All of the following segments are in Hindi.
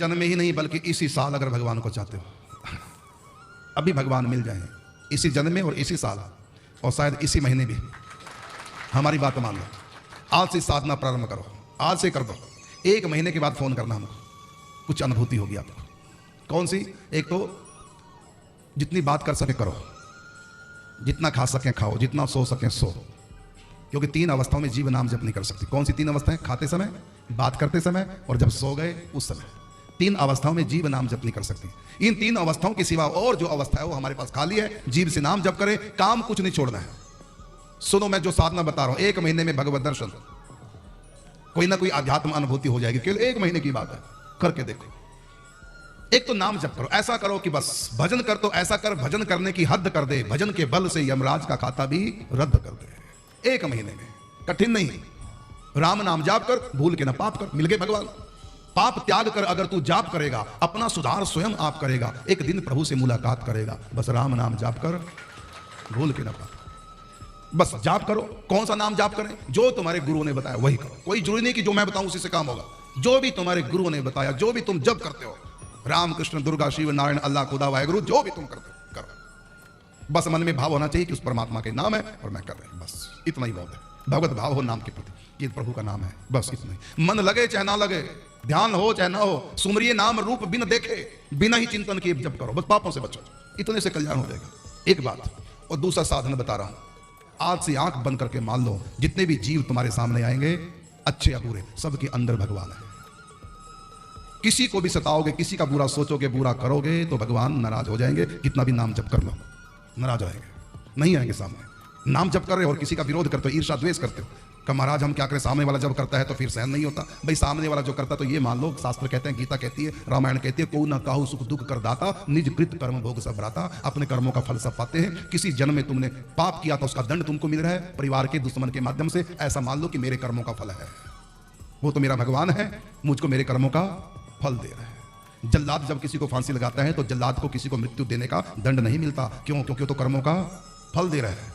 जन्म में ही नहीं बल्कि इसी साल अगर भगवान को चाहते हो, अभी भगवान मिल जाए, इसी जन्म में और इसी साल और शायद इसी महीने भी। हमारी बात मान लो, आज से साधना प्रारंभ करो, आज से कर दो। 1 महीने के बाद फोन करना हमको, कुछ अनुभूति होगी आपको। कौन सी? एक तो जितनी बात कर सके करो, जितना खा सके खाओ, जितना सो सके सो, क्योंकि 3 अवस्थाओं में जीव नाम जप नहीं कर सकती। कौन सी 3 अवस्थाएं? खाते समय, बात करते समय और जब सो गए उस समय। 3 अवस्थाओं में जीव नाम जप नहीं कर सकती। इन 3 अवस्थाओं के सिवा और जो अवस्था है वो हमारे पास खाली है। जीव से नाम जप करे, काम कुछ नहीं छोड़ना है। सुनो, मैं जो साधना बता रहा हूं, 1 महीने में भगवत दर्शन, कोई ना कोई आध्यात्म अनुभूति हो जाएगी। केवल 1 महीने की बात है, करके देखो। एक तो नाम जप करो, ऐसा करो कि बस भजन कर तो ऐसा कर, भजन करने की हद कर दे, भजन के बल से यमराज का खाता भी रद्द कर दे। 1 महीने में, कठिन नहीं। राम नाम जाप कर, भूल के ना पाप कर, मिल गए भगवान। पाप त्याग कर अगर तू जाप करेगा, अपना सुधार स्वयं आप करेगा, एक दिन प्रभु से मुलाकात करेगा। बस राम नाम जाप कर, भूल के ना पाप, बस जाप करो। कौन सा नाम जाप करें? जो तुम्हारे गुरु ने बताया वही करो। कोई जरूरी नहीं कि जो मैं बताऊं उसी से काम होगा। जो भी तुम्हारे गुरु ने बताया, जो भी तुम जप करते हो, राम कृष्ण दुर्गा शिव नारायण अल्लाह खुदा वाहेगुरु, जो भी तुम करते हो करो। बस मन में भाव होना चाहिए कि उस परमात्मा के नाम है और मैं कर रहा हूं, बस इतना ही बहुत है। भगवत भाव हो नाम के प्रति, ये प्रभु का नाम है, बस इतना ही। मन लगे चाहे ना लगे, ध्यान हो चाहे ना हो, सुमरिए नाम रूप बिन देखे, बिना ही चिंतन किए जप करो, बस पापों से बचो, इतने से कल्याण हो जाएगा। एक बात। और दूसरा साधन बता रहा हूं, आज से आंख बंद करके मान लो, जितने भी जीव तुम्हारे सामने आएंगे, अच्छे या बुरे, सबके अंदर भगवान है। किसी को भी सताओगे, किसी का बुरा सोचोगे, बुरा करोगे तो भगवान नाराज हो जाएंगे। कितना भी नाम जप कर लो, नाराज आएंगे, नहीं आएंगे सामने। नाम जप कर रहे हो और किसी का विरोध करते हो, ईर्ष्या द्वेष करते हो, कि महाराज हम क्या करें, सामने वाला जब करता है तो फिर सहन नहीं होता। भाई सामने वाला जो करता है तो ये मान लो, शास्त्र कहते हैं, गीता कहती है, रामायण कहती है, को न काहू सुख दुख कर दाता, निज कृत कर्म भोग सब भ्राता। अपने कर्मों का फल सब पाते हैं। किसी जन्म में तुमने पाप किया तो उसका दंड तुमको मिल रहा है परिवार के दुश्मन के माध्यम से। ऐसा मान लो कि मेरे कर्मों का फल है, वो तो मेरा भगवान है, मुझको मेरे कर्मों का फल दे रहा है। जल्लाद जब किसी को फांसी लगाता है तो जल्लाद को किसी को मृत्यु देने का दंड नहीं मिलता। क्यों? क्योंकि वो तो कर्मों का फल दे रहा है,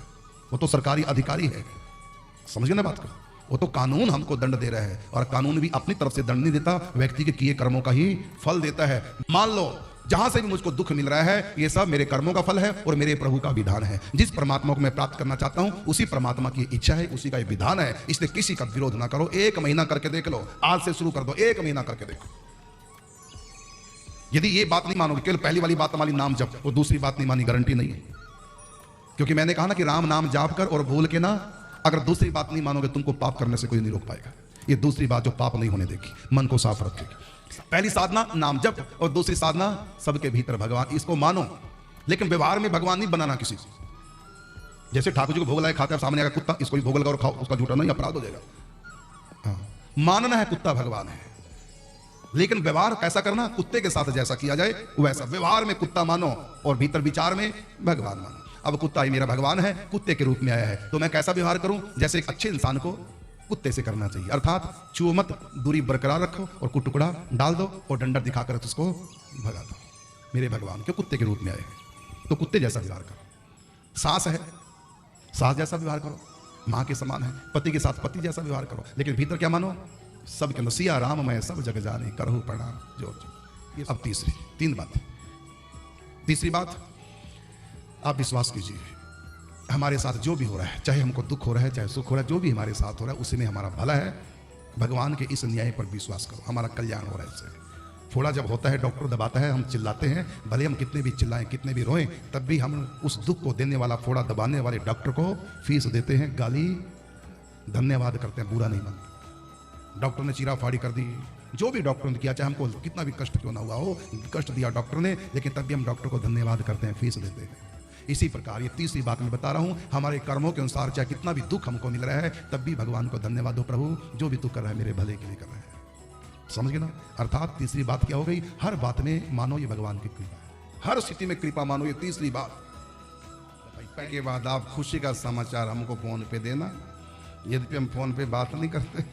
वो तो सरकारी अधिकारी है। समझ गए ना बात को? वो तो कानून हमको दंड दे रहा है, और कानून भी अपनी तरफ से दंड नहीं देता, व्यक्ति के किए कर्मों का ही फल देता है। मान लो जहां से भी मुझको दुख मिल रहा है, ये सब मेरे कर्मों का फल है और मेरे प्रभु का विधान है। जिस परमात्मा को मैं प्राप्त करना चाहता हूं, उसी परमात्मा की इच्छा है, उसी का ये विधान है। इसलिए किसी का विरोध ना करो। 1 महीना करके देख लो, आज से शुरू कर दो, 1 महीना करके देखो। यदि ये बात नहीं मानोगे, केवल पहली वाली बात हमारी नाम जप, और दूसरी बात नहीं मानी, गारंटी नहीं है। क्योंकि मैंने कहा ना कि राम नाम जाप कर और भूल के ना, अगर दूसरी बात नहीं मानोगे, तुमको पाप करने से कोई नहीं रोक पाएगा। ये दूसरी बात जो पाप नहीं होने देगी, मन को साफ रखेगी। पहली साधना नाम जप और दूसरी साधना सबके भीतर भगवान, इसको मानो। लेकिन व्यवहार में भगवान नहीं बनाना किसी से। जैसे ठाकुर जी को भोग लाए, खाते हैं, सामने आएगा कुत्ता, इसको भी भोग लगाओ और खाओ, उसका झूठा नहीं, अपराध हो जाएगा। हाँ, मानना है कुत्ता भगवान है, लेकिन व्यवहार कैसा करना? कुत्ते के साथ जैसा किया जाए वैसा। व्यवहार में कुत्ता मानो और भीतर विचार में भगवान मानो। अब कुत्ता ही मेरा भगवान है, कुत्ते के रूप में आया है, तो मैं कैसा व्यवहार करूं? जैसे एक अच्छे इंसान को कुत्ते से करना चाहिए। अर्थात छुओ मत, दूरी बरकरार रखो और कुछ टुकड़ा डाल दो और डंडा दिखाकर उसको भगा दो। मेरे भगवान के कुत्ते के रूप में आए हैं, तो कुत्ते जैसा व्यवहार करो। सास है, सास जैसा व्यवहार करो, माँ के समान है। पति के साथ पति जैसा व्यवहार करो, लेकिन भीतर क्या मानो? सबके अंदर सिया राम मैं सब जग जाने, करहु प्रणाम जोर। अब तीन बात। तीसरी बात, आप विश्वास कीजिए, हमारे साथ जो भी हो रहा है, चाहे हमको दुख हो रहा है चाहे सुख हो रहा है, जो भी हमारे साथ हो रहा है उसी में हमारा भला है। भगवान के इस न्याय पर विश्वास करो, हमारा कल्याण हो रहा है इससे। फोड़ा जब होता है, डॉक्टर दबाता है, हम चिल्लाते हैं, भले हम कितने भी चिल्लाएं, कितने भी रोएं, तब भी हम उस दुख को देने वाला, फोड़ा दबाने वाले डॉक्टर को फीस देते हैं, गाली धन्यवाद करते हैं, बुरा नहीं मानते। डॉक्टर ने चीरा फाड़ी कर दी, जो भी डॉक्टर ने किया, चाहे हमको कितना भी कष्ट क्यों ना हुआ हो, कष्ट दिया डॉक्टर ने, लेकिन तब भी हम डॉक्टर को धन्यवाद करते हैं, फीस देते हैं। इसी प्रकार ये तीसरी बात मैं बता रहा हूं, हमारे कर्मों के अनुसार चाहे कितना भी दुख हमको मिल रहा है, तब भी भगवान को धन्यवाद दो, प्रभु जो भी तू कर रहा है मेरे भले के लिए कर रहा है। समझ गए ना? अर्थात तीसरी बात क्या हो गई? हर बात में मानो ये भगवान की कृपा, हर स्थिति में कृपा मानो, ये तीसरी बात। के बाद आप खुशी का समाचार हमको फोन पे देना, यद्यपि हम फोन पे बात नहीं करते,